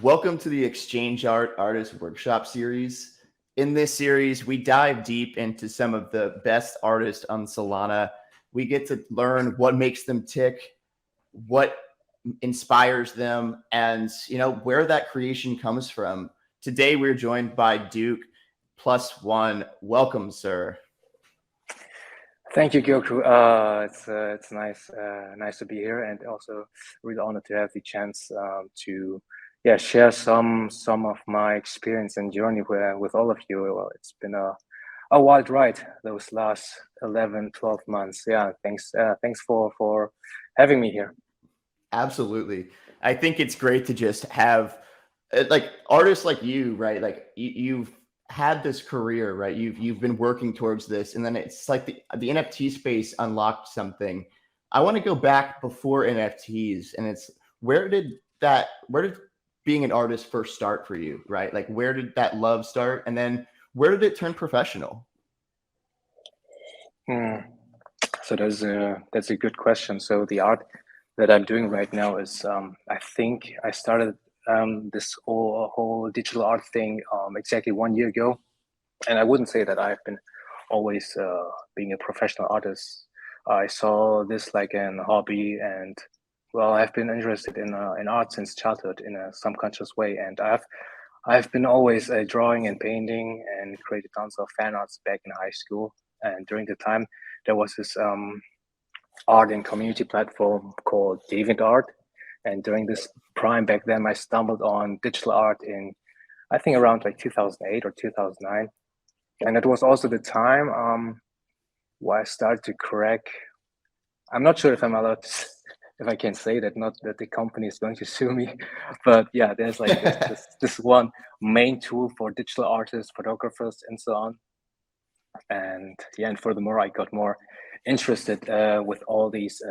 Welcome to the Exchange Art Artist Workshop series. In this series, we dive deep into some of the best artists on Solana. We get to learn what makes them tick, what inspires them, and where that creation comes from. Today, we're joined by Duke plus one. Welcome, sir. Thank you, Gyoku. It's nice to be here, and also really honored to have the chance to share some of my experience and journey with all of you. Well, it's been a wild ride those last 11, 12 months. Yeah, thanks for having me here. Absolutely. I think it's great to just have like artists like you, right? Like you've had this career, right? You've been working towards this, and then it's like the NFT space unlocked something. I want to go back before NFTs, and it's where did being an artist first start for you, right? Like where did that love start, and then where did it turn professional? So that's a good question. So the art that I'm doing right now is I think I started this whole digital art thing exactly 1 year ago, and I wouldn't say that I've been always being a professional artist. I saw this like an hobby, and well, I've been interested in art since childhood in a subconscious way, and I've been always drawing and painting and created tons of fan arts back in high school. And during the time, there was this art and community platform called DeviantArt. And during this prime back then, I stumbled on digital art in, I think, around like 2008 or 2009. And it was also the time where I started to crack. I'm not sure if I'm allowed to, if I can say that, not that the company is going to sue me, but yeah, there's like this one main tool for digital artists, photographers, and so on. And yeah, and furthermore, I got more interested with all these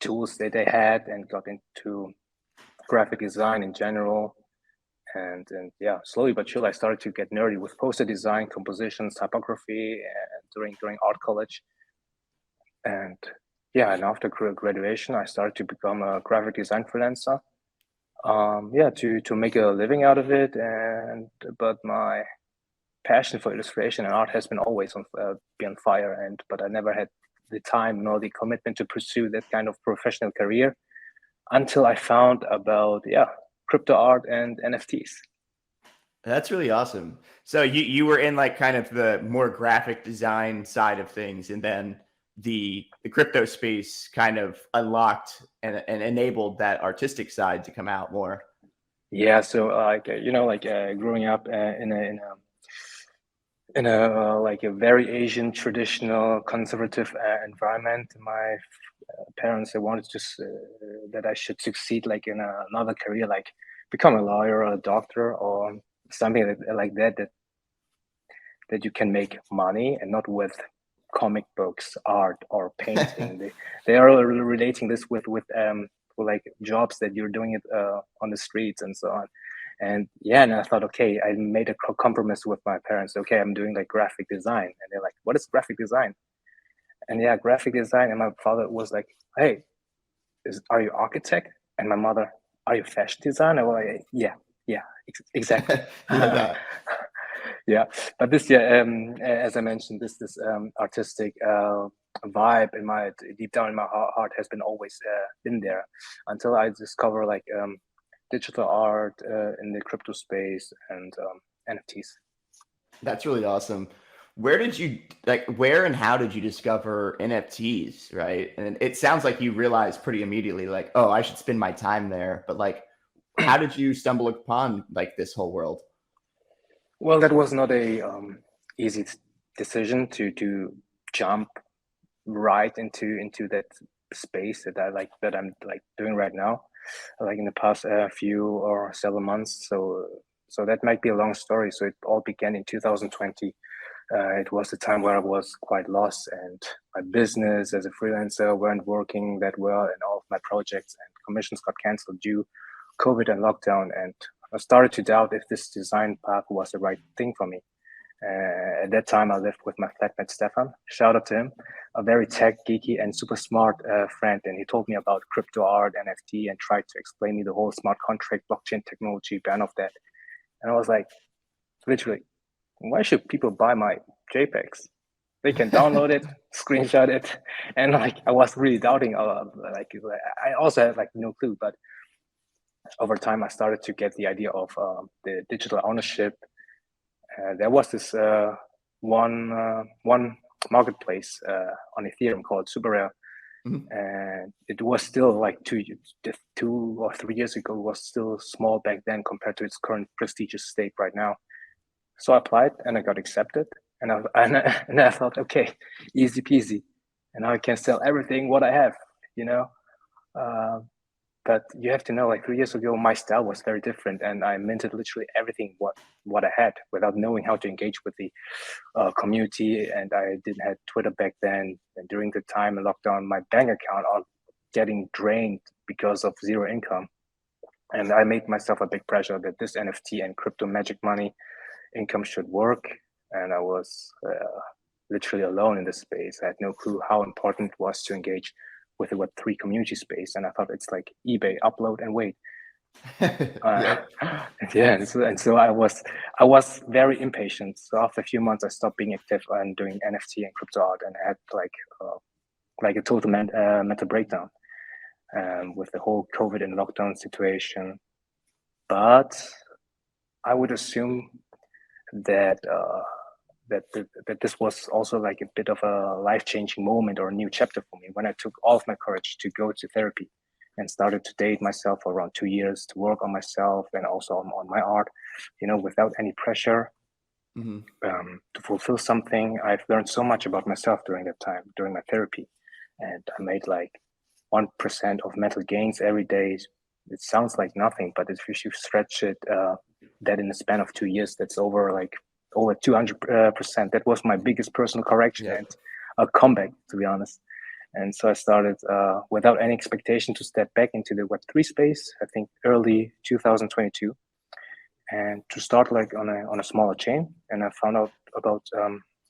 tools that they had, and got into graphic design in general. And yeah, slowly but surely, I started to get nerdy with poster design, compositions, typography, during art college. And yeah, and after graduation, I started to become a graphic design freelancer. To make a living out of it. But my passion for illustration and art has been always be on fire, but I never had the time nor the commitment to pursue that kind of professional career until I found about crypto art and NFTs. That's really awesome. So you were in like kind of the more graphic design side of things, and then the crypto space kind of unlocked and enabled that artistic side to come out more. Yeah, so growing up in a like a very Asian traditional conservative environment, my parents, they wanted that I should succeed like in another career, like become a lawyer or a doctor or something like that you can make money, and not with comic books, art, or painting. they are relating this with like jobs that you're doing it on the streets and so on. And yeah, and I thought, okay, I made a compromise with my parents. Okay, I'm doing like graphic design, and they're like, "What is graphic design?" And yeah, graphic design. And my father was like, "Hey, are you architect?" And my mother, "Are you fashion designer?" Well, yeah, exactly. Love that. Yeah, but this year, as I mentioned, this artistic vibe in my deep down in my heart has been always been there until I discover like digital art in the crypto space and NFTs. That's really awesome. Where and how did you discover NFTs, right? And it sounds like you realized pretty immediately, like, oh, I should spend my time there. But like, how did you stumble upon like this whole world? Well, that was not a easy decision to jump right into that space that I'm like doing right now, like in the past few or several months. So that might be a long story. So it all began in 2020. It was the time where I was quite lost, and my business as a freelancer weren't working that well, and all of my projects and commissions got canceled due COVID and lockdown. And I started to doubt if this design path was the right thing for me. At that time, I lived with my flatmate Stefan. Shout out to him, a very tech geeky and super smart friend. And he told me about crypto art, NFT, and tried to explain me the whole smart contract, blockchain technology, ban of that. And I was like, literally, why should people buy my JPEGs? They can download it, screenshot it, and like I was really doubting. Like I also had like no clue, but over time I started to get the idea of the digital ownership. There was this one marketplace on Ethereum called SuperRare, and it was still like 2 or 3 years ago. It was still small back then compared to its current prestigious state right now. So I applied and I got accepted, and I thought, okay, easy peasy, and now I can sell everything what I have, you know. But you have to know, like 3 years ago, my style was very different, and I minted literally everything what I had without knowing how to engage with the community. And I didn't have Twitter back then. And during the time of lockdown, my bank account are getting drained because of zero income. And I made myself a big pressure that this NFT and crypto magic money income should work. And I was literally alone in this space. I had no clue how important it was to engage with the Web3 community space. And I thought it's like eBay, upload and wait. Yep. Yeah, and so I was very impatient. So after a few months, I stopped being active and doing NFT and crypto art, and I had like a total mental breakdown with the whole COVID and lockdown situation. But I would assume that that this was also like a bit of a life-changing moment or a new chapter for me when I took all of my courage to go to therapy and started to date myself for around 2 years to work on myself and also on my art, without any pressure to fulfill something. I've learned so much about myself during that time, during my therapy. And I made like 1% of mental gains every day. It sounds like nothing, but if you stretch it, that in the span of 2 years, that's over 200%. That was my biggest personal correction and a comeback, to be honest. And so I started without any expectation to step back into the Web3 space, I think early 2022, and to start like on a smaller chain. And I found out about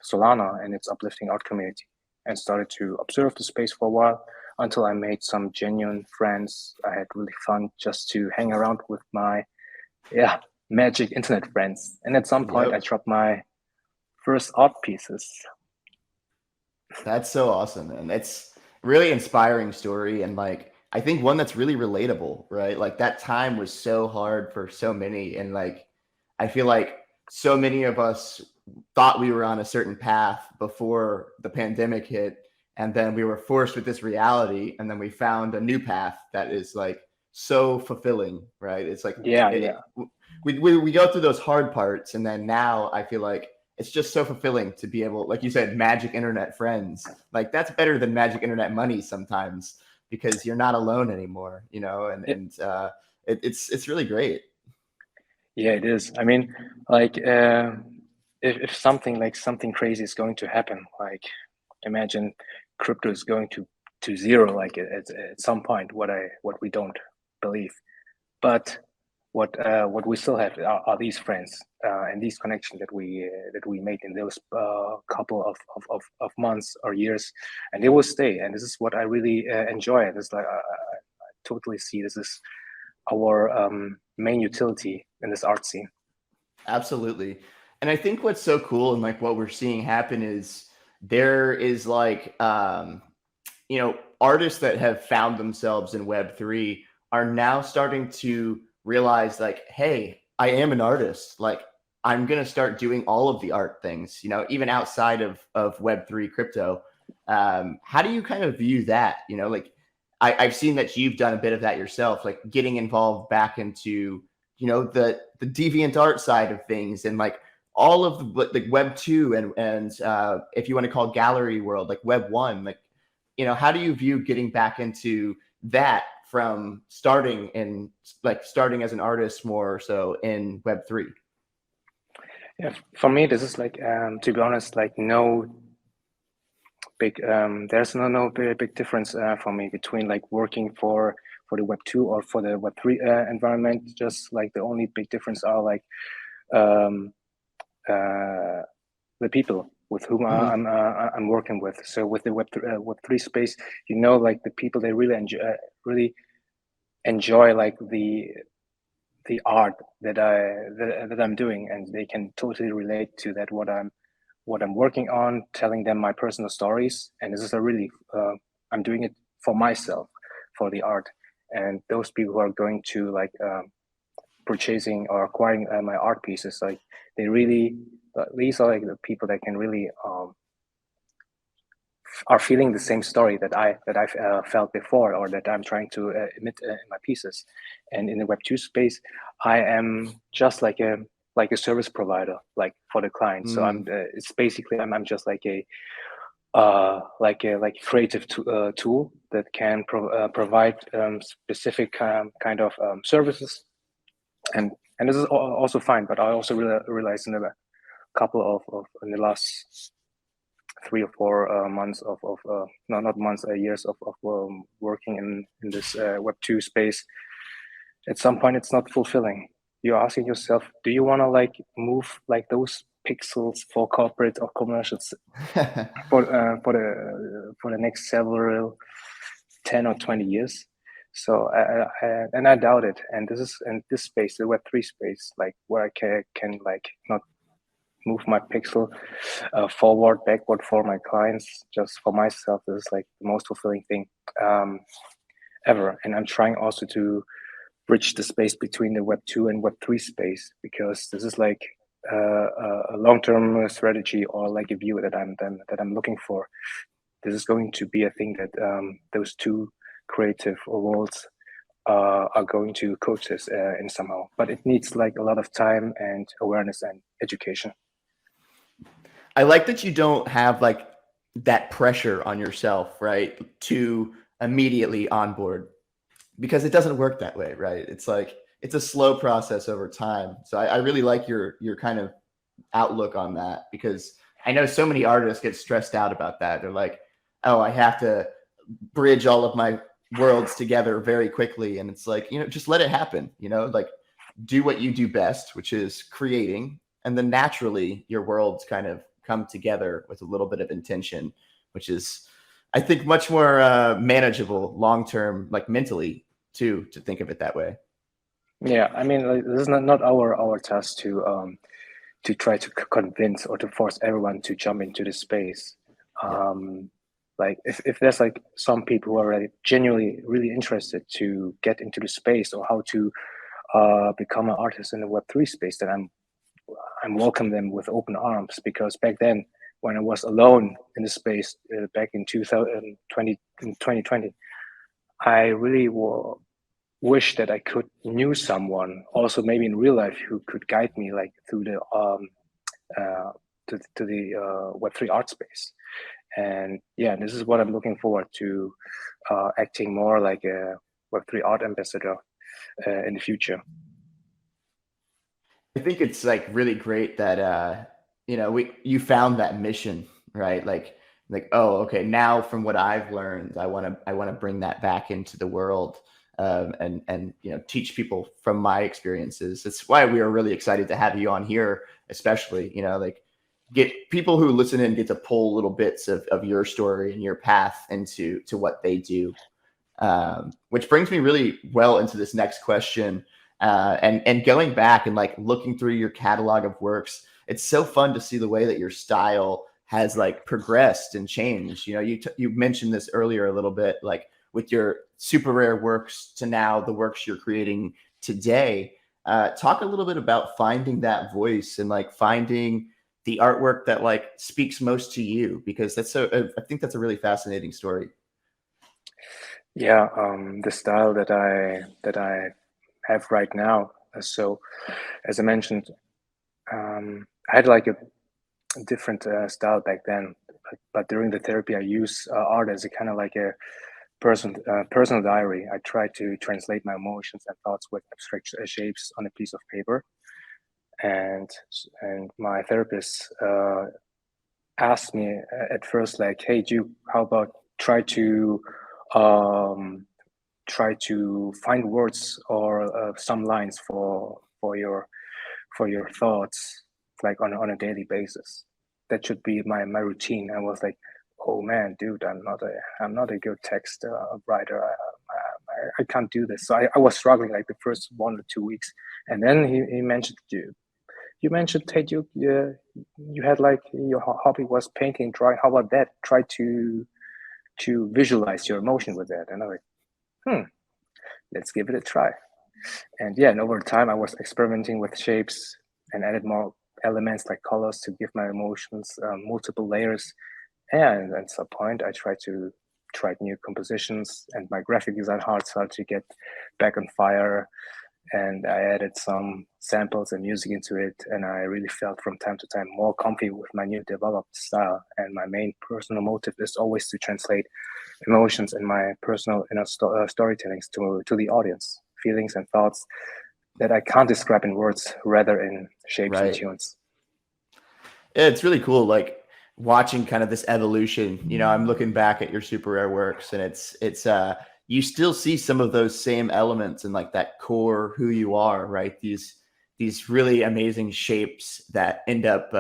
Solana and its uplifting art community and started to observe the space for a while until I made some genuine friends. I had really fun just to hang around with my magic internet friends. And at some point I dropped my first art pieces. That's so awesome, man. It's really inspiring story, and like I think one that's really relatable, right? Like that time was so hard for so many, and like I feel like so many of us thought we were on a certain path before the pandemic hit, and then we were forced with this reality, and then we found a new path that is like so fulfilling, right? It's like we go through those hard parts, and then now I feel like it's just so fulfilling to be able, like you said, magic internet friends. Like that's better than magic internet money sometimes, because you're not alone anymore, and it's really great. Yeah, it is. I mean, like if something crazy is going to happen, like imagine crypto is going to zero, like at some point, what we don't believe, but what we still have are these friends and these connections that we made in those couple of months or years, and they will stay. And this is what I really enjoy. This like I totally see this is our main utility in this art scene. Absolutely. And I think what's so cool and like what we're seeing happen is there is like artists that have found themselves in Web3 are now starting to realize like, hey, I am an artist. Like I'm going to start doing all of the art things, even outside of Web3 crypto. How do you kind of view that? Like I've seen that you've done a bit of that yourself, like getting involved back into, the deviant art side of things, and like all of the Web 2 and if you want to call gallery world, like Web 1, like, how do you view getting back into that from starting as an artist more so in Web 3? Yeah, for me, this is like, to be honest, like no big, there's no big difference for me between like working for the Web 2 or for the Web 3 environment. Just like the only big difference are like the people with whom I'm working with. So with the Web3 space, like the people, they really enjoy like the art that I'm doing, and they can totally relate to that what I'm working on, telling them my personal stories. And this is a really I'm doing it for myself, for the art. And those people who are going to like purchasing or acquiring my art pieces, like they really these are like the people that can really are feeling the same story that I've felt before, or that I'm trying to emit in my pieces. And in the Web2 space, I am just like a service provider, like for the client. So it's basically I'm just like a creative tool that can provide specific kind of services, and this is also fine. But I also realized in a couple of in the last 3 or 4 months of no, not months, years of working in this Web2 space, at some point it's not fulfilling. You're asking yourself, do you want to like move like those pixels for corporate or commercials for the next several 10 or 20 years? So I doubt it. And this is in this space, the Web3 space, like where I can like not move my pixel forward, backward for my clients, just for myself. This is like the most fulfilling thing ever. And I'm trying also to bridge the space between the Web2 and Web3 space, because this is like a long-term strategy, or like a view that I'm looking for. This is going to be a thing that those two creative worlds are going to coexist in somehow. But it needs like a lot of time and awareness and education. I like that you don't have like that pressure on yourself, right, to immediately onboard, because it doesn't work that way, right? It's like it's a slow process over time. So I really like your kind of outlook on that, because I know so many artists get stressed out about that. They're like, oh, I have to bridge all of my worlds together very quickly. And it's like, just let it happen, like do what you do best, which is creating. And then naturally your worlds kind of come together with a little bit of intention, which is, I think, much more manageable long-term, like mentally too, to think of it that way. Yeah, I mean, like, this is not our task to try to convince or to force everyone to jump into this space. Like if there's like some people who are really genuinely really interested to get into the space, or how to become an artist in the Web3 space, then I'm welcome them with open arms. Because back then, when I was alone in the space back in 2020, I really wish that I could knew someone also, maybe in real life, who could guide me like through the to the Web3 art space. And yeah, this is what I'm looking forward to, acting more like a Web3 art ambassador in the future. I think it's like really great that you found that mission, right? Like oh, okay, now from what I've learned, I want to bring that back into the world, and teach people from my experiences. That's why we are really excited to have you on here, especially like get people who listen in get to pull little bits of your story and your path into what they do, which brings me really well into this next question. And going back and like looking through your catalog of works, it's so fun to see the way that your style has like progressed and changed. You mentioned this earlier a little bit, like with your super rare works to now the works you're creating today. Talk a little bit about finding that voice and like finding the artwork that like speaks most to you, because I think that's a really fascinating story. Yeah, the style that I have right now. So, as I mentioned, I had like a different style back then, but during the therapy, I use art as a kind of like a personal diary. I try to translate my emotions and thoughts with abstract shapes on a piece of paper. And my therapist asked me at first, like, "Hey, Duke, how about um, try to find words or some lines for your thoughts, like on a daily basis." that should be my routine. I was like, oh man, dude, I'm not a good text writer. I can't do this. So I was struggling like the first 1 or 2 weeks, and then he mentioned you mentioned, hey, you had like your hobby was painting, drawing. How about that? Try to visualize your emotion with that. And I'm like, let's give it a try. And yeah, and over time I was experimenting with shapes and added more elements like colors to give my emotions multiple layers. And at some point I tried new compositions, and my graphic design heart started to get back on fire, and I added some samples and music into it, and I really felt from time to time more comfy with my new developed style. And my main personal motive is always to translate emotions and my personal inner storytellings to the audience, feelings and thoughts that I can't describe in words, rather in shapes and Right. tunes. Yeah, it's really cool, like watching kind of this evolution. I'm looking back at your super rare works, and it's you still see some of those same elements and like that core who you are, right? These really amazing shapes that end up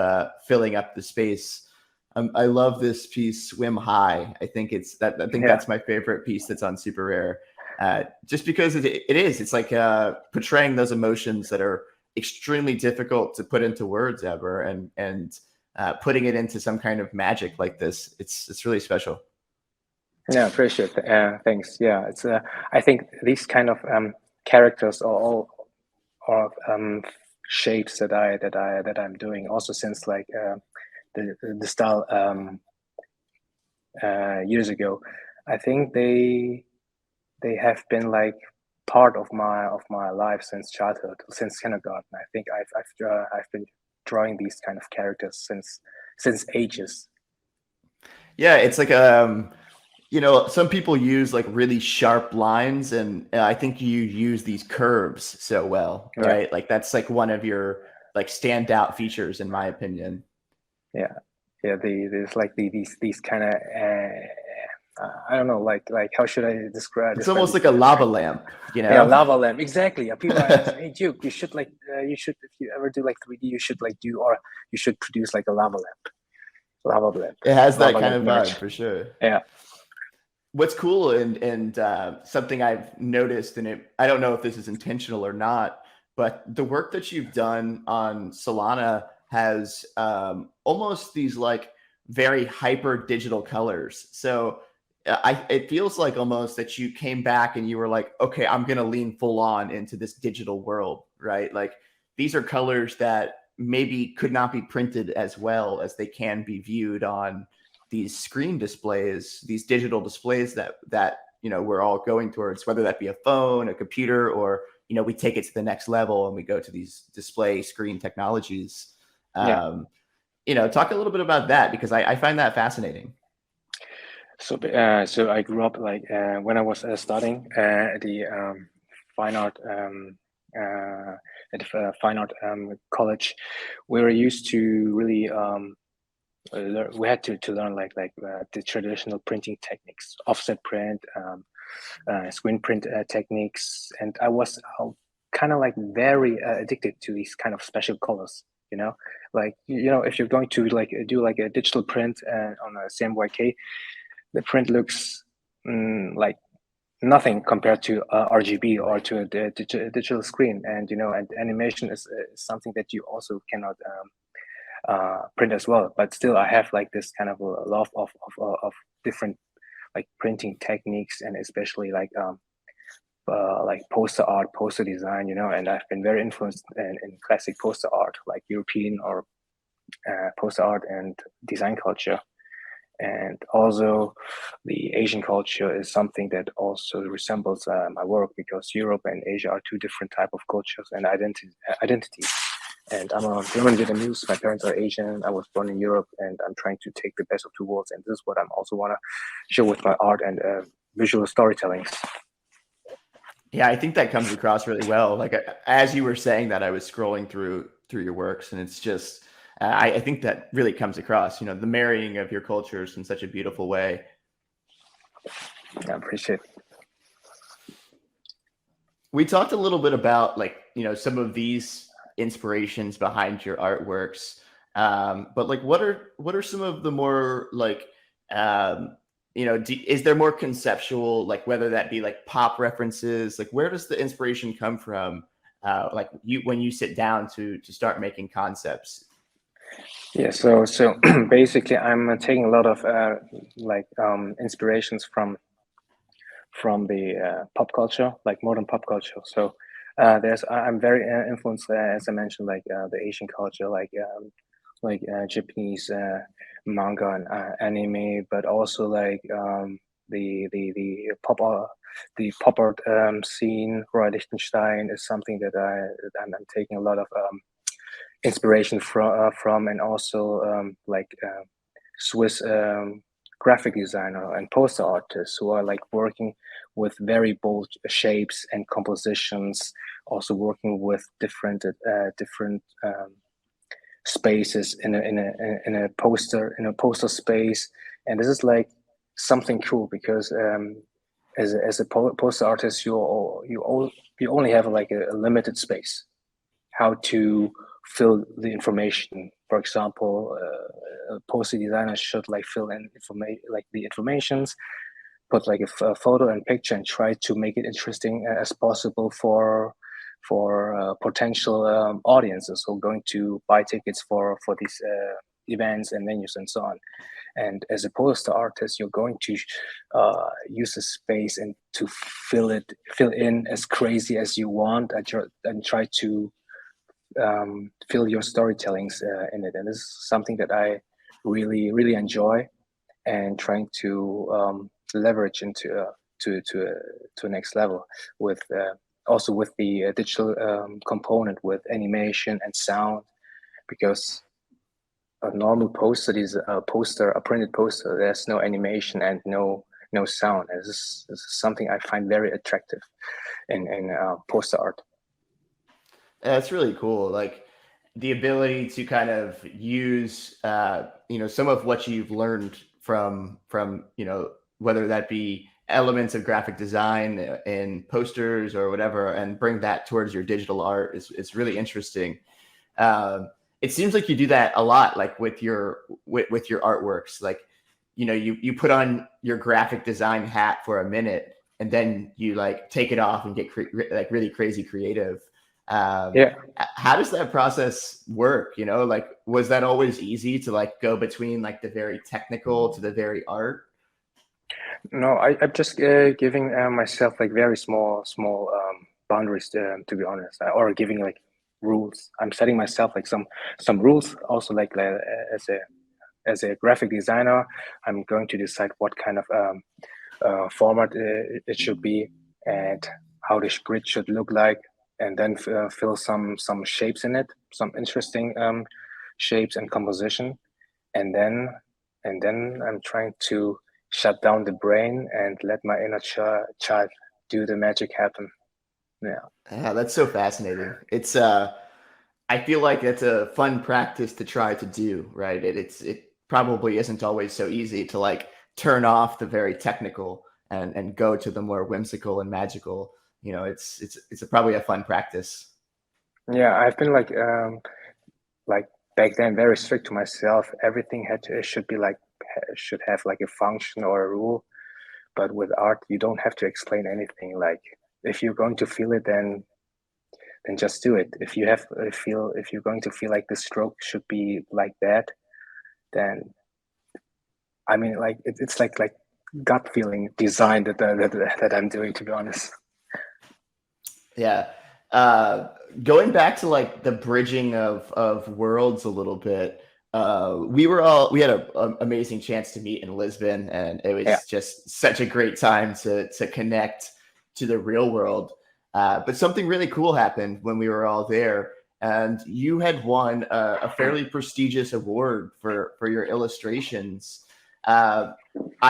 filling up the space. I love this piece, Swim High. I think that's my favorite piece that's on super rare. Just because it's like portraying those emotions that are extremely difficult to put into words ever, and putting it into some kind of magic like this, it's really special. Yeah, appreciate it. Thanks. Yeah, it's I think these kind of characters are all shapes that I'm doing also since like the style years ago. I think they have been like part of my life since childhood, since kindergarten. I think I've been drawing these kind of characters since ages. Yeah, it's like some people use like really sharp lines, and I think you use these curves so well, Yeah, right? Like that's like one of your like standout features, in my opinion. yeah, yeah. There's like these kind of I don't know, like how should I It's describe almost these like a kind of lava lamp, yeah, lava lamp, exactly. People are asking, hey Duke, you should, if you ever do like 3D, you should like do, or you should produce like a lava lamp It has that lava kind lamp of merch. vibe for sure. Yeah. What's cool, and something I've noticed, and I don't know if this is intentional or not, but the work that you've done on Solana has almost these like very hyper digital colors. So it feels like almost that you came back and you were like, okay, I'm going to lean full on into this digital world, right? Like these are colors that maybe could not be printed as well as they can be viewed on these screen displays, these digital displays that we're all going towards, whether that be a phone, a computer, or we take it to the next level and we go to these display screen technologies. Yeah. Talk a little bit about that, because I find that fascinating. So I grew up like when I was studying at the fine art fine art college. We were used to really we had to learn like the traditional printing techniques, offset print, screen print techniques, and I was kind of like very addicted to these kind of special colors. Like if you're going to like do like a digital print on a CMYK, the print looks like nothing compared to RGB or to a digital screen, and and animation is something that you also cannot print as well. But still, I have like this kind of a love of different like printing techniques, and especially like poster art, poster design, and I've been very influenced in classic poster art, like European or poster art and design culture. And also the Asian culture is something that also resembles my work, because Europe and Asia are two different type of cultures and identities. And I'm a German Vietnamese. My parents are Asian. I was born in Europe, and I'm trying to take the best of two worlds. And this is what I'm also want to show with my art and visual storytellings. Yeah, I think that comes across really well. Like as you were saying that, I was scrolling through your works, and it's just I think that really comes across. The marrying of your cultures in such a beautiful way. I appreciate it. We talked a little bit about like some of these inspirations behind your artworks. But like, what are some of the more like, is there more conceptual, like whether that be like pop references, like where does the inspiration come from? Like when you sit down to start making concepts. Yeah, so basically, I'm taking a lot of inspirations from the pop culture, like modern pop culture. So I'm very influenced, as I mentioned, like the Asian culture, like Japanese manga and anime, but also like the pop art scene. Roy Lichtenstein is something I'm taking a lot of inspiration from, and also Swiss graphic designer and poster artists who are like working with very bold shapes and compositions, also working with different spaces in a poster space. And this is like something cool because as a poster artist, you only have like a limited space how to fill the information. For example, a poster designer should like fill in the informations, put like a photo and picture, and try to make it interesting as possible for potential audiences who are going to buy tickets for these events and venues and so on. And as a poster artist, you're going to use the space and to fill in as crazy as you want, and try to fill your storytellings in it. And this is something that I really enjoy, and trying to leverage into to next level with also with the digital component with animation and sound, because a normal poster is a printed poster. There's no animation and no sound. This is something I find very attractive in poster art. That's really cool. Like the ability to kind of use, some of what you've learned from, whether that be elements of graphic design in posters or whatever, and bring that towards your digital art is really interesting. It seems like you do that a lot, like with your artworks. Like, you put on your graphic design hat for a minute, and then you like take it off and get like really crazy creative. Yeah. How does that process work? Like, was that always easy to like go between like the very technical to the very art? No, I'm just giving myself like very small boundaries to be honest, or giving like rules. I'm setting myself like some rules. Also, like as a graphic designer, I'm going to decide what kind of format it should be, and how the grid should look like, and then fill some shapes in it, some interesting shapes and composition, and then I'm trying to shut down the brain and let my inner child do the magic happen. Yeah. Yeah, that's so fascinating. It's I feel like it's a fun practice to try to do, right? It probably isn't always so easy to like turn off the very technical and go to the more whimsical and magical. Probably a fun practice. Yeah, I've been like back then very strict to myself. Everything should be like should have like a function or a rule. But with art, you don't have to explain anything. Like if you're going to feel it, then just do it. If you're going to feel like the stroke should be like that, then I mean, like it's like gut feeling design that I'm doing, to be honest. Yeah. Going back to like the bridging of worlds a little bit. We had an amazing chance to meet in Lisbon, and it was Yeah. just such a great time to connect to the real world. But something really cool happened when we were all there, and you had won a fairly prestigious award for your illustrations. I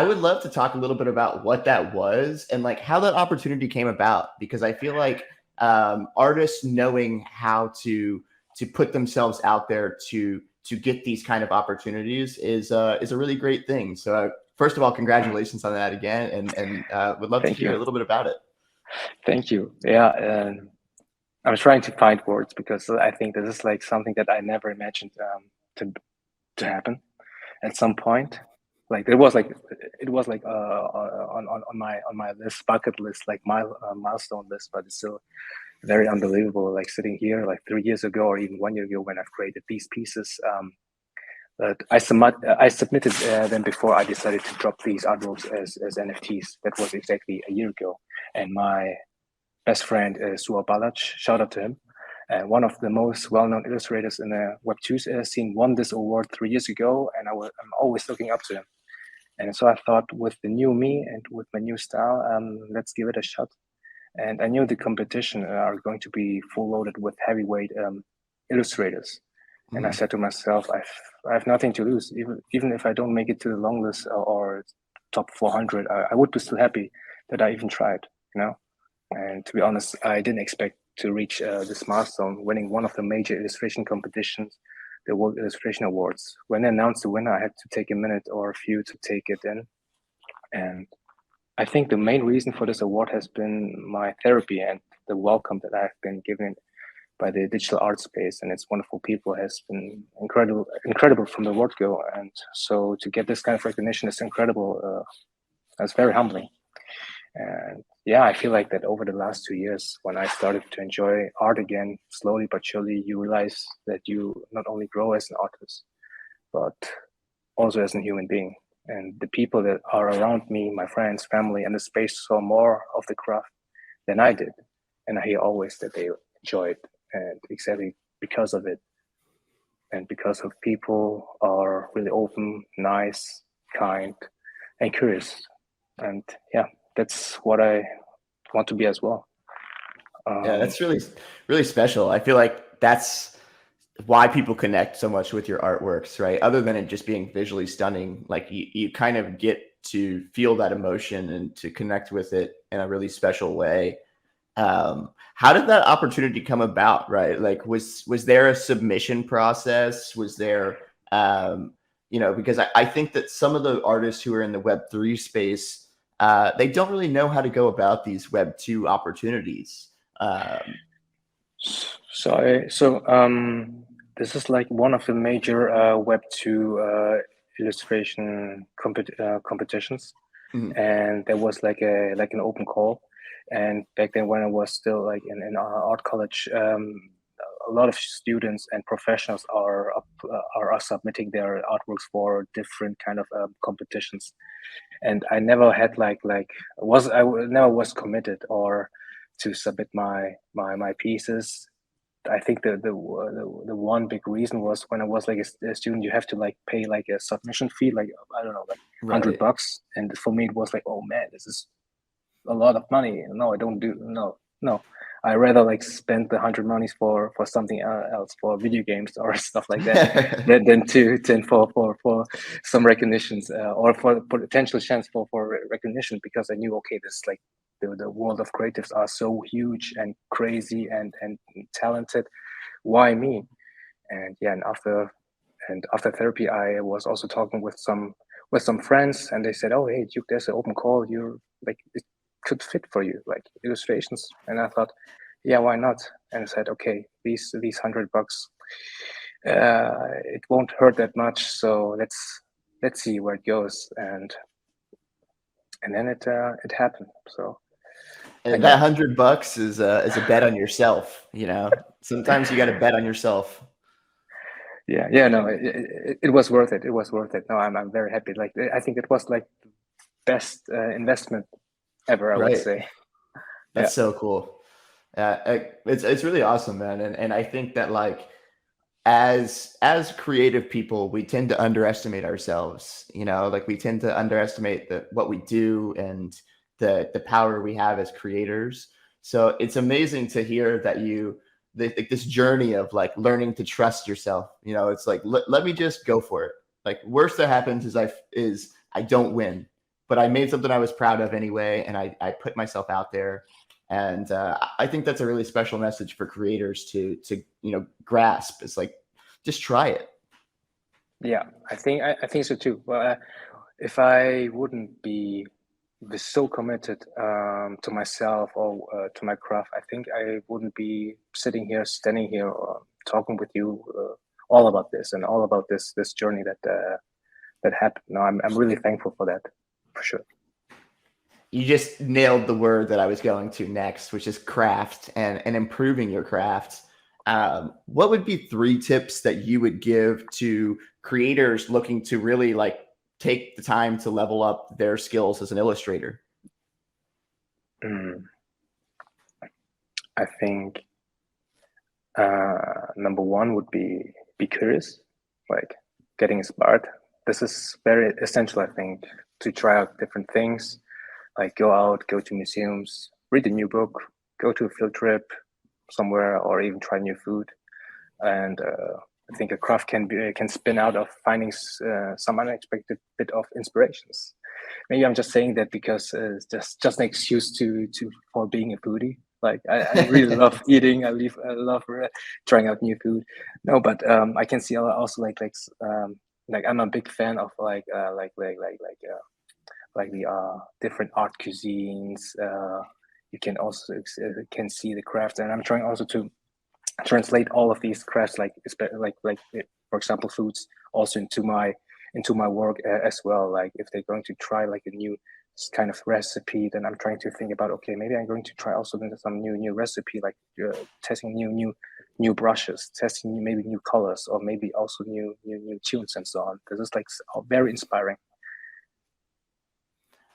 would love to talk a little bit about what that was and like how that opportunity came about, because I feel like artists knowing how to put themselves out there to get these kind of opportunities is a really great thing. So first of all, congratulations on that again, and would love to hear a little bit about it. Thank you. Yeah, I'm trying to find words because I think this is like something that I never imagined to happen at some point. Like it was like on my list, bucket list, like milestone list, but it's still very unbelievable. Like sitting here, like 3 years ago or even 1 year ago, when I've created these pieces. But I submitted them before I decided to drop these artworks as NFTs. That was exactly a year ago, and my best friend Suar Balach, shout out to him. One of the most well-known illustrators in the Web2 scene won this award 3 years ago, and I'm always looking up to him. And so I thought, with the new me and with my new style, let's give it a shot. And I knew the competition are going to be full loaded with heavyweight illustrators. And I said to myself, I have nothing to lose. Even if I don't make it to the long list or top 400, I would be still happy that I even tried, you know? And to be honest, I didn't expect to reach this milestone, winning one of the major illustration competitions, the World Illustration Awards. When they announced the winner, I had to take a minute or a few to take it in. And I think the main reason for this award has been my therapy and the welcome that I've been given by the digital art space and its wonderful people has been incredible from the word go. And so to get this kind of recognition is incredible. It's very humbling. And yeah, I feel like that over the last 2 years, when I started to enjoy art again, slowly but surely, you realize that you not only grow as an artist, but also as a human being. And the people that are around me, my friends, family, and the space saw more of the craft than I did. And I hear always that they enjoy it. And exactly because of it, and because of people are really open, nice, kind, and curious. And yeah, that's what I want to be as well. Yeah, that's really special. I feel like that's why people connect so much with your artworks, right? Other than it just being visually stunning, like you kind of get to feel that emotion and to connect with it in a really special way. How did that opportunity come about, right? Like, was there a submission process? Was there, because I think that some of the artists who are in the Web3 space, they don't really know how to go about these Web2 opportunities. This is like one of the major Web2 illustration competitions, and there was like an open call. And back then, when I was still like in art college, a lot of students and professionals are submitting their artworks for different kind of competitions. And I never had I never was committed or to submit my pieces. I think the one big reason was when I was like a student, you have to like pay like a submission fee, like I don't know, like $100. And for me, it was like, oh man, this is a lot of money. No, I don't do no. I rather like spend the 100 monies for something else, for video games or stuff like that, than for some recognitions or for potential chance for recognition, because I knew, okay, this is like the world of creatives are so huge and crazy and talented. Why me? And yeah, and after therapy, I was also talking with some friends, and they said, oh hey Duke, there's an open call, you're like, it could fit for you, like illustrations. And I thought, yeah, why not? And I said, okay, these $100, it won't hurt that much, so let's see where it goes. And then it happened. So and that $100 is a bet on yourself. Sometimes you got to bet on yourself. Yeah, no, it was worth it. It was worth it. No, I'm very happy. Like, I think it was like the best investment ever, I would say. That's so cool. It's really awesome, man. And I think that, like, as creative people, we tend to underestimate ourselves. Like, we tend to underestimate what we do and the power we have as creators. So it's amazing to hear that this journey of like learning to trust yourself. It's like, let me just go for it. Like, worst that happens is I don't win, but I made something I was proud of anyway, and I put myself out there. And I think that's a really special message for creators to grasp. It's like, just try it. Yeah, I think so too. Well, if I wouldn't be so committed to myself or to my craft, I think I wouldn't be standing here or talking with you all about this and all about this journey that happened. No, I'm really thankful for that, for sure. You just nailed the word that I was going to next, which is craft and improving your craft. What would be 3 tips that you would give to creators looking to really like take the time to level up their skills as an illustrator? I think number 1 would be curious, like getting inspired. This is very essential, I think, to try out different things, like go out, go to museums, read a new book, go to a field trip somewhere, or even try new food. And I think a craft can spin out of finding some unexpected bit of inspirations. Maybe I'm just saying that because it's just an excuse for being a foodie. Like I really love eating. I love trying out new food. No, but I can see also like I'm a big fan of like the different art cuisines. You can also can see the craft, and I'm trying also to translate all of these crafts, like for example foods, also into my work as well. Like if they're going to try like a new kind of recipe, then I'm trying to think about, okay, maybe I'm going to try also some new recipe, like testing new brushes, testing maybe new colors, or maybe also new tunes and so on. This is like very inspiring.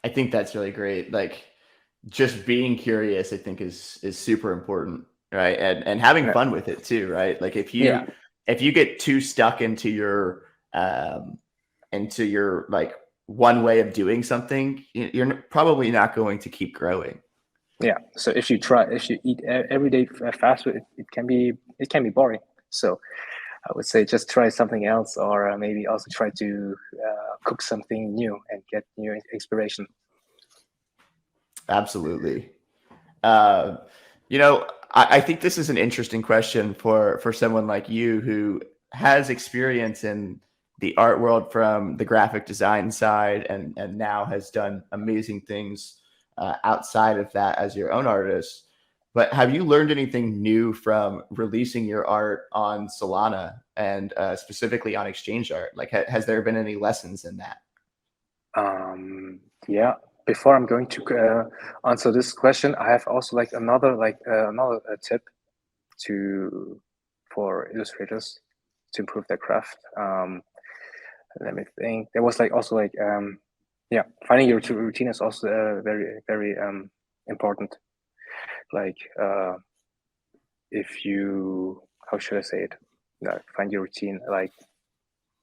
I think that's really great. Like just being curious, I think is super important, right? And having fun with it too, right? Like if you get too stuck into your like one way of doing something, you're probably not going to keep growing. Yeah. So if you eat every day fast food, it can be boring. So I would say just try something else, or maybe also try to cook something new and get new inspiration. Absolutely. I think this is an interesting question for someone like you who has experience in the art world from the graphic design side and now has done amazing things outside of that as your own artist. But have you learned anything new from releasing your art on Solana and specifically on exchange art? Like, has there been any lessons in that? Yeah. Before I'm going to answer this question, I have also like another tip for illustrators to improve their craft. Let me think. There was like also like finding your routine is also very very important. Like if you, how should I say it? Like find your routine. Like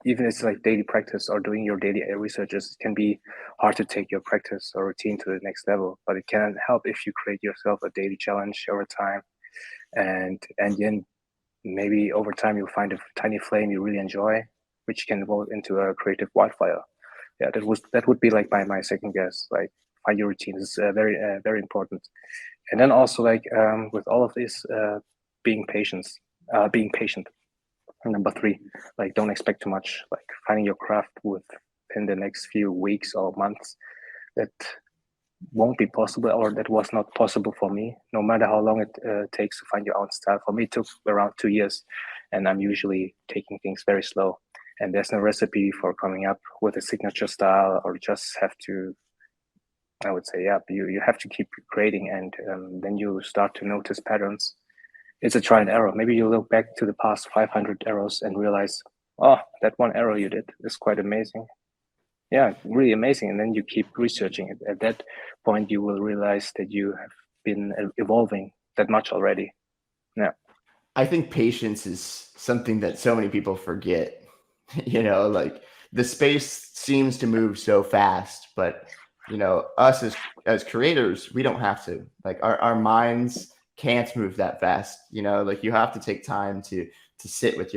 even it's like daily practice or doing your daily researches, it can be hard to take your practice or routine to the next level. But it can help if you create yourself a daily challenge over time, and then maybe over time you'll find a tiny flame you really enjoy, which can evolve into a creative wildfire. Yeah, that would be like my second guess. Like find your routine is very important. And then also like with all of this, being patient. Number 3, like don't expect too much. Like finding your craft within the next few weeks or months, that won't be possible, or that was not possible for me. No matter how long it takes to find your own style. For me, it took around 2 years, and I'm usually taking things very slow. And there's no recipe for coming up with a signature style, or just have to, I would say, you have to keep creating, and then you start to notice patterns. It's a try and error. Maybe you look back to the past 500 errors and realize, oh, that one error you did is quite amazing. Yeah, really amazing. And then you keep researching it. At that point, you will realize that you have been evolving that much already. Yeah. I think patience is something that so many people forget. Like the space seems to move so fast, but us as creators, we don't have to. Like our minds can't move that fast. Like you have to take time to sit with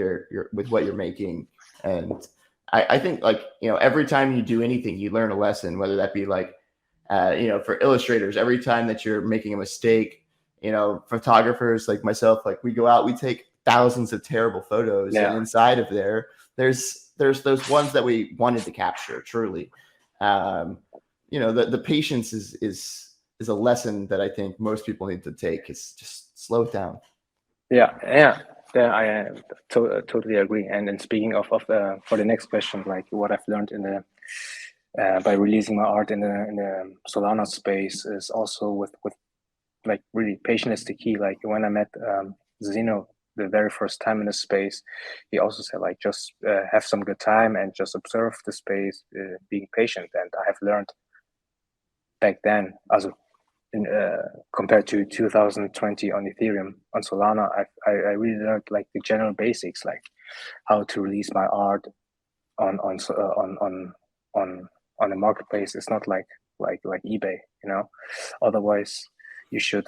with what you're making. And I think like every time you do anything, you learn a lesson, whether that be like for illustrators, every time that you're making a mistake, photographers like myself, like we go out, we take thousands of terrible photos, and inside of there's those ones that we wanted to capture truly. The patience is a lesson that I think most people need to take. Is just slow it down. Yeah. Yeah, I totally agree. And then speaking of for the next question, like what I've learned in the by releasing my art in the Solana space is also with like really patience is the key. Like when I met Zeno the very first time in the space, he also said like just have some good time and just observe the space, being patient. And I have learned back then, also compared to 2020 on Ethereum, on Solana, I really learned like the general basics, like how to release my art on on the marketplace. It's not like eBay, you know. Otherwise, you should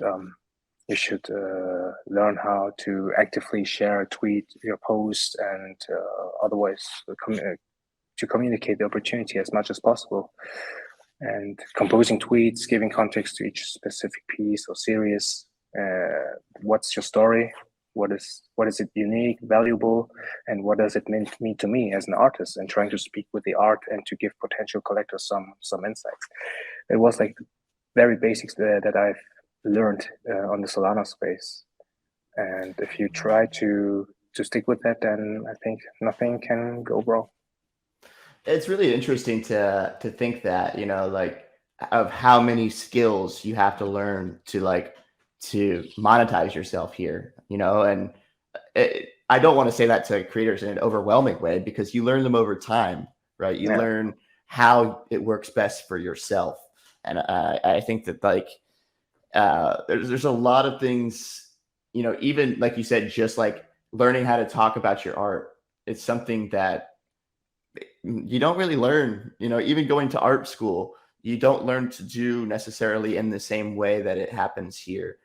learn how to actively share, tweet your post, and otherwise to communicate the opportunity as much as possible. And composing tweets, giving context to each specific piece or series. What's your story? What is it unique, valuable, and what does it mean to me as an artist? And trying to speak with the art and to give potential collectors some insights. It was like very basics that I've learned on the Solana space. And if you try to stick with that, then I think nothing can go wrong. It's really interesting to think that, you know, like of how many skills you have to learn to monetize yourself here, you know, and I don't want to say that to creators in an overwhelming way because you learn them over time, right? You learn how it works best for yourself. And I think that like there's a lot of things, you know, even like you said, just like learning how to talk about your art. It's something that you don't really learn, you know, even going to art school, you don't learn to do necessarily in the same way that it happens here.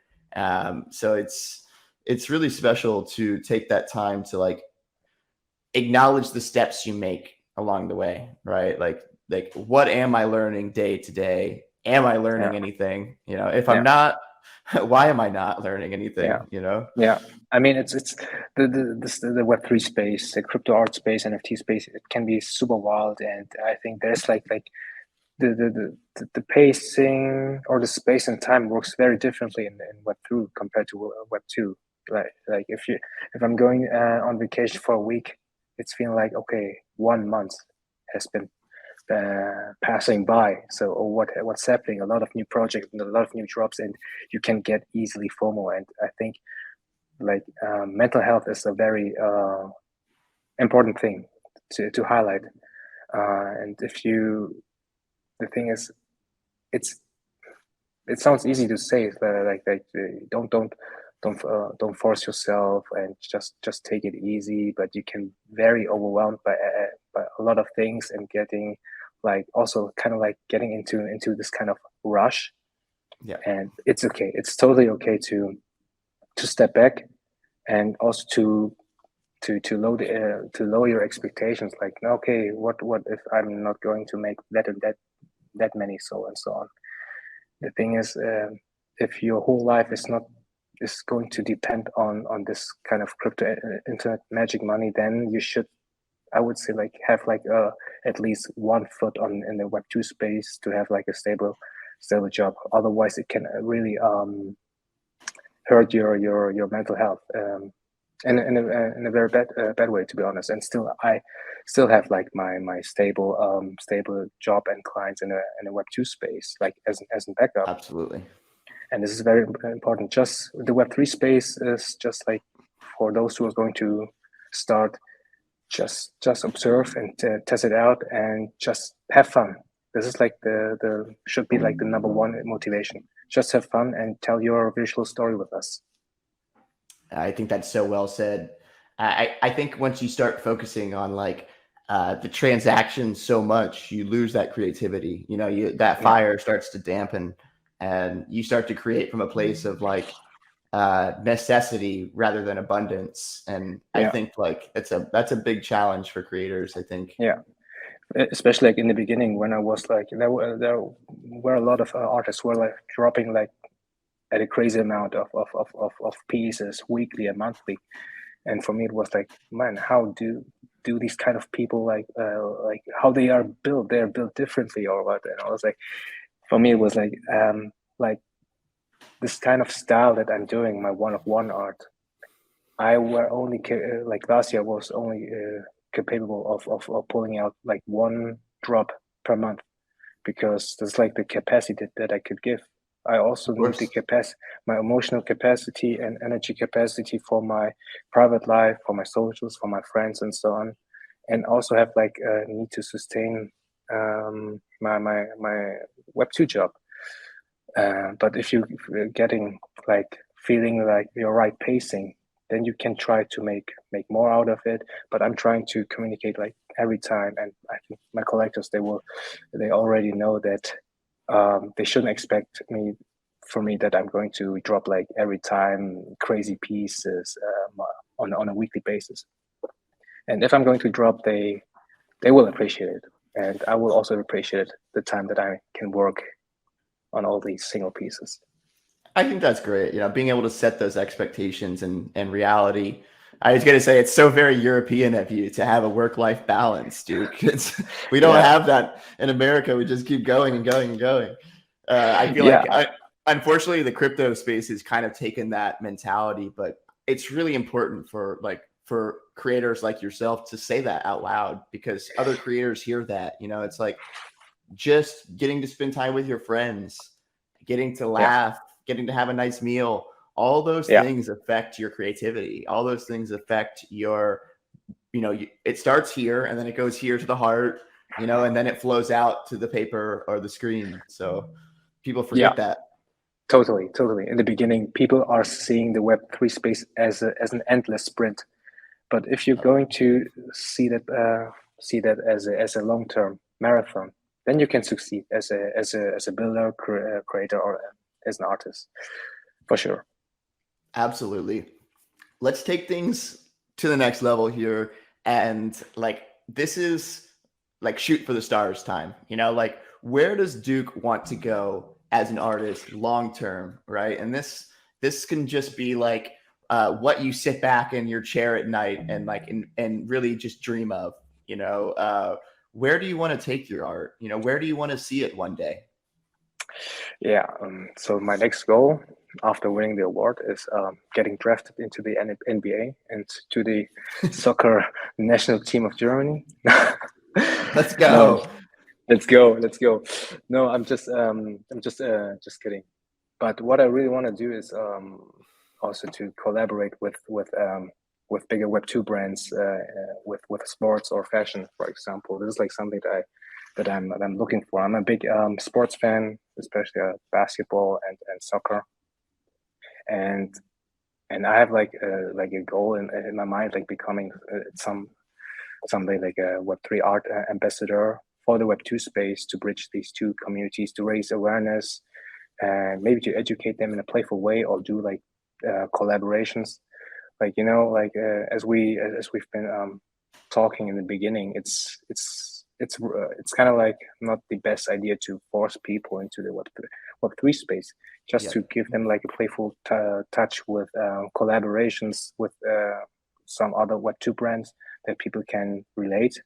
So it's really special to take that time to like acknowledge the steps you make along the way, right? Like what am I learning day to day? Am I learning anything? You know, if I'm not, why am I not learning anything? You know? Yeah. I mean, it's the Web3 space, the crypto art space, NFT space. It can be super wild, and I think there's like the pacing or the space and time works very differently in Web3 compared to Web2. Like if I'm going on vacation for a week, it's feeling like okay, 1 month has been passing by. So what's happening? A lot of new projects and a lot of new drops, and you can get easily FOMO. And I think like mental health is a very important thing to highlight. And if you, the thing is, it sounds easy to say, like don't force yourself and just take it easy. But you can very overwhelmed by a lot of things and getting like also kind of like getting into this kind of rush. Yeah. And it's okay. It's totally okay to step back and also to lower your expectations. Like okay, what if I'm not going to make that and that many, so and so on. The thing is, if your whole life is going to depend on this kind of crypto internet magic money, then you should, I would say, like have like at least 1 foot in the Web2 space to have like a stable job. Otherwise, it can really hurt your mental health. In a very bad way, to be honest. And still, I still have like my stable job and clients in a Web2 space, like as a backup. Absolutely. And this is very important. Just the Web3 space is just like for those who are going to start, just observe and test it out and just have fun. This is like the should be like the number one motivation. Just have fun and tell your visual story with us. I think that's so well said. I think once you start focusing on like the transactions so much, you lose that creativity. You know, that fire starts to dampen, and you start to create from a place of like necessity rather than abundance. And I think like that's a big challenge for creators, I think. Yeah. Especially like in the beginning when I was like there were a lot of artists who were like dropping like at a crazy amount of pieces weekly and monthly, and for me it was like, man, how do these kind of people like how they are built? They're built differently or what? And I was like, for me it was like this kind of style that I'm doing, my one-of-one art, I were only like last year I was only capable of pulling out like one drop per month, because that's like the capacity that I could give. I also Of need the course. capacity, my emotional capacity and energy capacity for my private life, for my socials, for my friends, and so on, and also have like a need to sustain my Web2 job. But if you're getting like feeling like you're right pacing, then you can try to make more out of it. But I'm trying to communicate like every time, and I think my collectors, they already know that they shouldn't expect for me that I'm going to drop like every time crazy pieces on a weekly basis. And if I'm going to drop, they will appreciate it, and I will also appreciate the time that I can work on all these single pieces. I think that's great. Being able to set those expectations and reality. I was going to say it's so very European of you to have a work-life balance, dude. We don't Yeah, have that in America. We just keep going and going and going. I feel yeah, like, unfortunately, the crypto space has kind of taken that mentality, but it's really important for creators like yourself to say that out loud, because other creators hear that. It's like just getting to spend time with your friends, getting to yeah, laugh, getting to have a nice meal. All those yeah, things affect your creativity. All those things affect your, it starts here and then it goes here to the heart, and then it flows out to the paper or the screen. So people yeah. forget that. Totally, totally. In the beginning, people are seeing the Web3 space as an endless sprint. But if you're going to see that as a long term marathon, then you can succeed as a builder, creator, or as an artist, for sure. Absolutely. Let's take things to the next level here. And like, this is like shoot for the stars time, like where does Duke want to go as an artist long term, right? And this can just be like what you sit back in your chair at night and like and really just dream of, where do you want to take your art? Where do you want to see it one day? Yeah. So my next goal after winning the award is getting drafted into the NBA and to the soccer national team of Germany. Let's No, go. let's go, let's go. No, I'm just kidding. But what I really want to do is also to collaborate with bigger Web2 brands, with sports or fashion, for example. This is like something that I'm looking for. I'm a big sports fan, especially basketball and soccer, and I have like a goal in my mind, like becoming someday like a Web3 art ambassador for the Web2 space, to bridge these two communities, to raise awareness, and maybe to educate them in a playful way, or do like collaborations. Like as we've been talking in the beginning, it's kind of like not the best idea to force people into the Web3 space, just Yep. to give them like a playful touch with collaborations with some other Web2 brands that people can relate,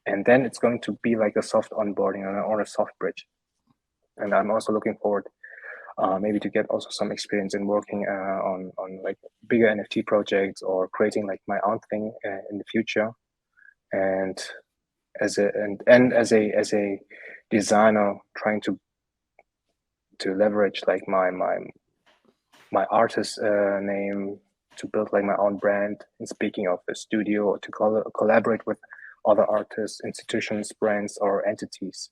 and then it's going to be like a soft onboarding or a soft bridge. And I'm also looking forward maybe to get also some experience in working on like bigger NFT projects, or creating like my own thing in the future. And as a designer, trying to leverage like my artist name to build like my own brand. And speaking of a studio, or to collaborate with other artists, institutions, brands, or entities.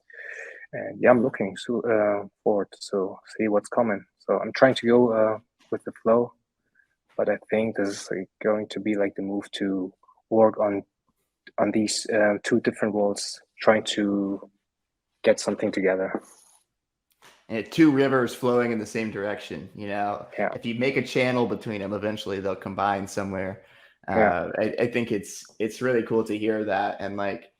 And yeah, I'm looking forward to see what's coming. So I'm trying to go with the flow, but I think this is like going to be like the move to work on these two different worlds, trying to get something together. And two rivers flowing in the same direction. Yeah, If you make a channel between them, eventually they'll combine somewhere. yeah, I think it's really cool to hear that, and like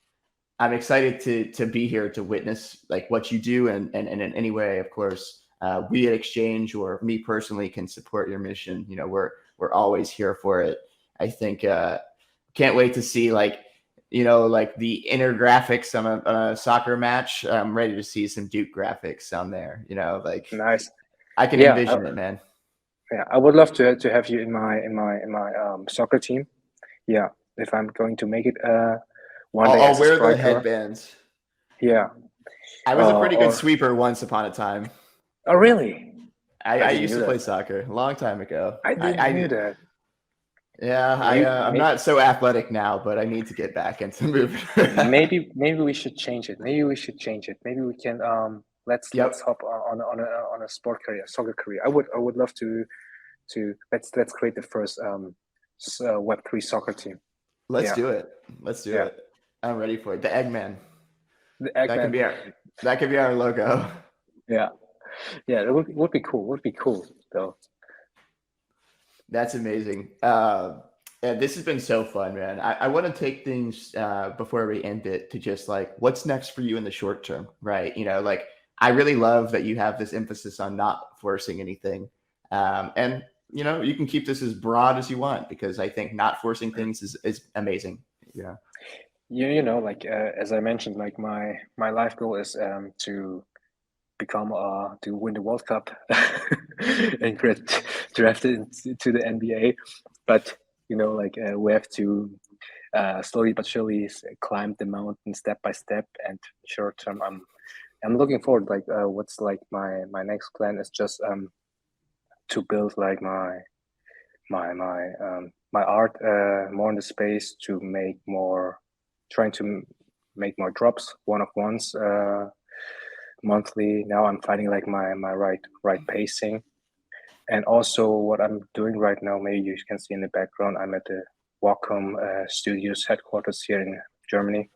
I'm excited to be here to witness like what you do, and in any way, of course, we at Exchange or me personally can support your mission. We're always here for it. I think can't wait to see like the inner graphics on a soccer match. I'm ready to see some Duke graphics on there. Like nice. I can Yeah, envision it, man. I would love to have you in my soccer team. Yeah, if I'm going to make it one day I'll as a wear the striker. headbands. Yeah. I was a pretty good Or sweeper once upon a time. oh really? I didn't used know to play that. soccer a long time ago. I didn't know that. Yeah, I'm Maybe not so athletic now, but I need to get back into moving. maybe we should change it. Maybe we should change it. Maybe we can let's Yep, hop on a sport career, soccer career. I would love to let's create the first Web3 soccer team. let's Yeah, do it. Let's do yeah. it. I'm ready for it. The Eggman. The That can Eggman. be our logo. Yeah, yeah. It would be cool. Would be cool though. That's amazing. Yeah, this has been so fun, man. I want to take things before we end it to just like what's next for you in the short term, right? Like I really love that you have this emphasis on not forcing anything. And you can keep this as broad as you want because I think not forcing things is amazing. Yeah. Like as I mentioned, like my life goal is to become to win the World Cup and get drafted into the NBA. But like we have to slowly but surely climb the mountain step by step. And short term, I'm looking forward. Like what's like my next plan is just to build like my art more in the space to make more, trying to make more drops, one of ones monthly. Now I'm finding like my right pacing. And also what I'm doing right now, maybe you can see in the background, I'm at the Wacom Studios headquarters here in Germany.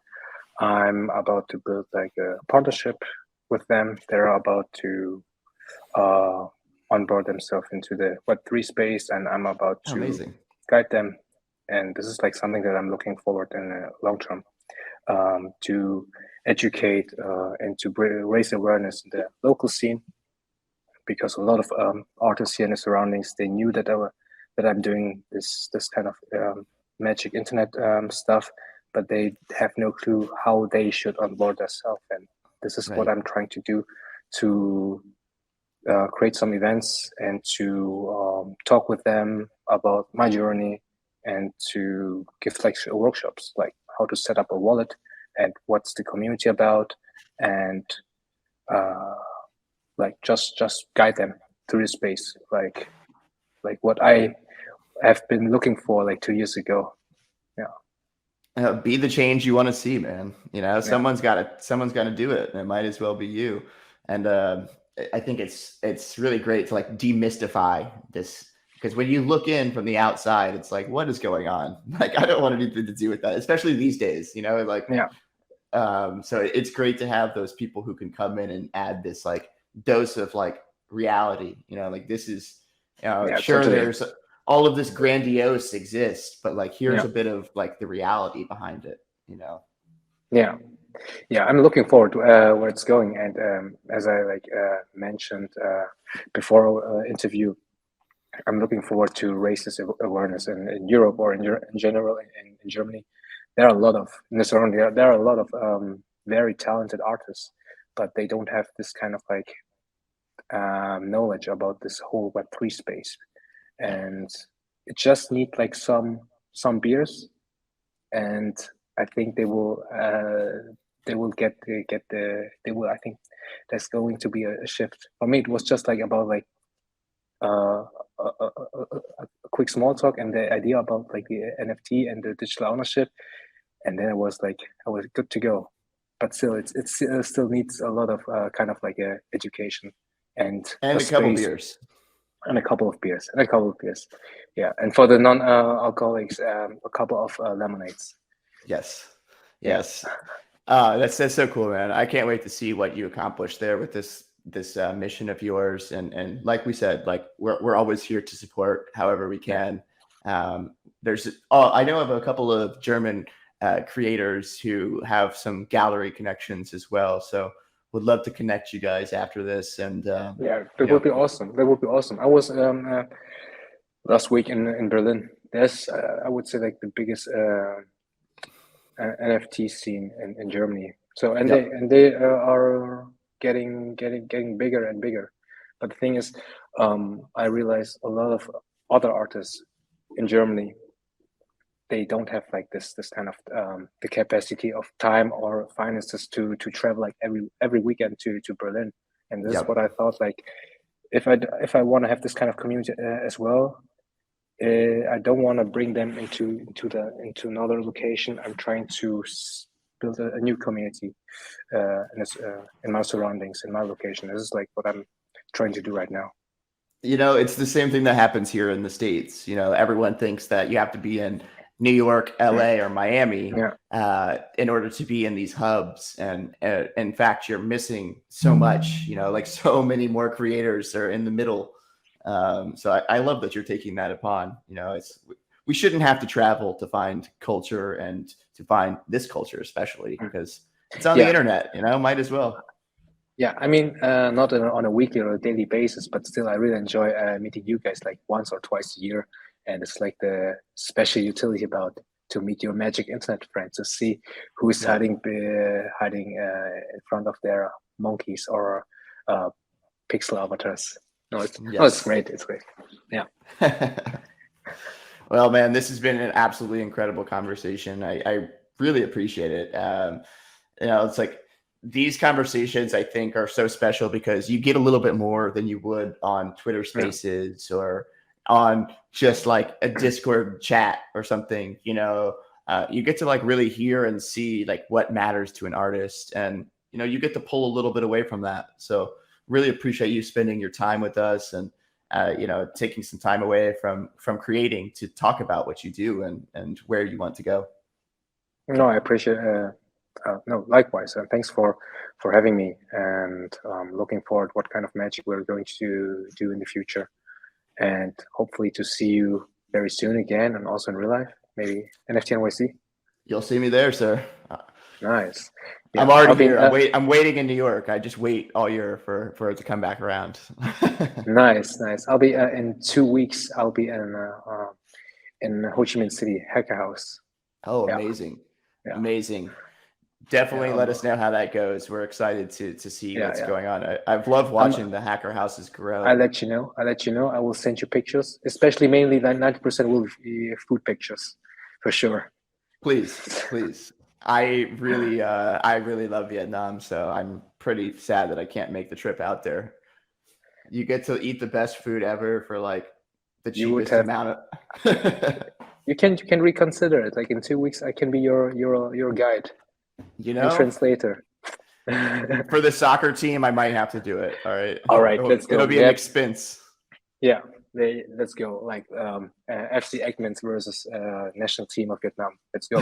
I'm about to build like a partnership with them. They're about to onboard themselves into the Web3 space, and I'm about Oh, to amazing. guide them. And this is like something that I'm looking forward in the long term, to educate and to raise awareness in the local scene, because a lot of artists here in the surroundings, they knew that I'm doing this kind of magic internet stuff, but they have no clue how they should onboard themselves. And this is what Right. I'm trying to do, to create some events and to talk with them about my journey, and to give like workshops, like how to set up a wallet and what's the community about, and like just guide them through the space, like what I have been looking for like 2 years ago. Yeah, Be the change you want to see, man. yeah, Someone's got to do it, and it might as well be you. And I think it's really great to like demystify this, because when you look in from the outside, it's like, what is going on? Like, I don't want anything to do with that, especially these days. Like, yeah, so it's great to have those people who can come in and add this like dose of like reality. Like this is, yeah, sure, totally. there's all of this grandiose exists, but like here's Yeah, a bit of like the reality behind it. yeah, yeah. I'm looking forward to where it's going. And as I like mentioned before our interview, I'm looking forward to raise this awareness in Europe, or in general in Germany. There are a lot of in the surrounding. There are a lot of very talented artists, but they don't have this kind of like knowledge about this whole Web3 space, and it just need like some beers, and I think they will they will, I think there's going to be a shift. For me, it was just like about like uh, a quick small talk and the idea about like the NFT and the digital ownership, and then I was good to go. But still, it still needs a lot of kind of like a education and a And a couple space, beers. and a couple of beers, yeah. And for the non-alcoholics, a couple of lemonades. Yes, Yeah, yes. That's so cool, man. I can't wait to see what you accomplish there with this mission of yours. And like we said, like we're always here to support however we can. I know of a couple of German creators who have some gallery connections as well. So would love to connect you guys after this. And yeah, that would be awesome. That would be awesome. I was last week in Berlin. There's I would say like the biggest NFT scene in Germany. So yep. they are getting bigger and bigger. But the thing is, I realized a lot of other artists in Germany, they don't have like this kind of the capacity of time or finances to travel like every weekend to Berlin. And this is what Yep. I thought, like if I want to have this kind of community as well, I don't want to bring them into another location. I'm trying to build a new community in my surroundings, in my location. This is like what I'm trying to do right now. You know, it's the same thing that happens here in the States. You know, everyone thinks that you have to be in New York, LA, or Miami in order to be in these hubs. And in fact, you're missing so much, you know, like so many more creators are in the middle. So I love that you're taking that upon. You know, we shouldn't have to travel to find culture and to find this culture, especially because it's on the internet, you know, might as well. Yeah, I mean, not on a weekly or a daily basis, but still, I really enjoy meeting you guys like once or twice a year. And it's like the special utility about to meet your magic internet friends, to see who's hiding in front of their monkeys or pixel avatars. No, it's great. It's great. Yeah. Well, man, this has been an absolutely incredible conversation. I really appreciate it. You know, it's like these conversations I think are so special because you get a little bit more than you would on Twitter Spaces or on just like a Discord chat or something. You know, you get to like really hear and see like what matters to an artist, and you know, you get to pull a little bit away from that. So really appreciate you spending your time with us and you know, taking some time away from creating to talk about what you do and where you want to go. No, I appreciate. No, likewise. Thanks for having me, and looking forward what kind of magic we're going to do in the future, and hopefully to see you very soon again, and also in real life, maybe NFT NYC. You'll see me there, sir. Nice. Yeah, I'm already here. I'm waiting in New York. I just wait all year for it to come back around. Nice. I'll be in 2 weeks. I'll be in Ho Chi Minh City, Hacker House. Oh, amazing. Yeah. Amazing. Definitely let us know how that goes. We're excited to see what's going on. I've loved watching the hacker houses grow. I'll let you know. I will send you pictures, especially mainly that 90% will be food pictures for sure. Please. I really love Vietnam, so I'm pretty sad that I can't make the trip out there. You get to eat the best food ever for like the cheapest amount of You can reconsider it. Like in 2 weeks I can be your guide. You know, translator. For the soccer team, I might have to do it. All right, let's go. It'll be an expense. Yeah, let's go. Like FC Egmonts versus national team of Vietnam. Let's go.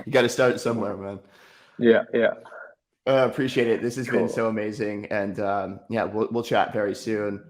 You got to start somewhere, man. Yeah. Appreciate it. This has been so amazing, and yeah, we'll chat very soon.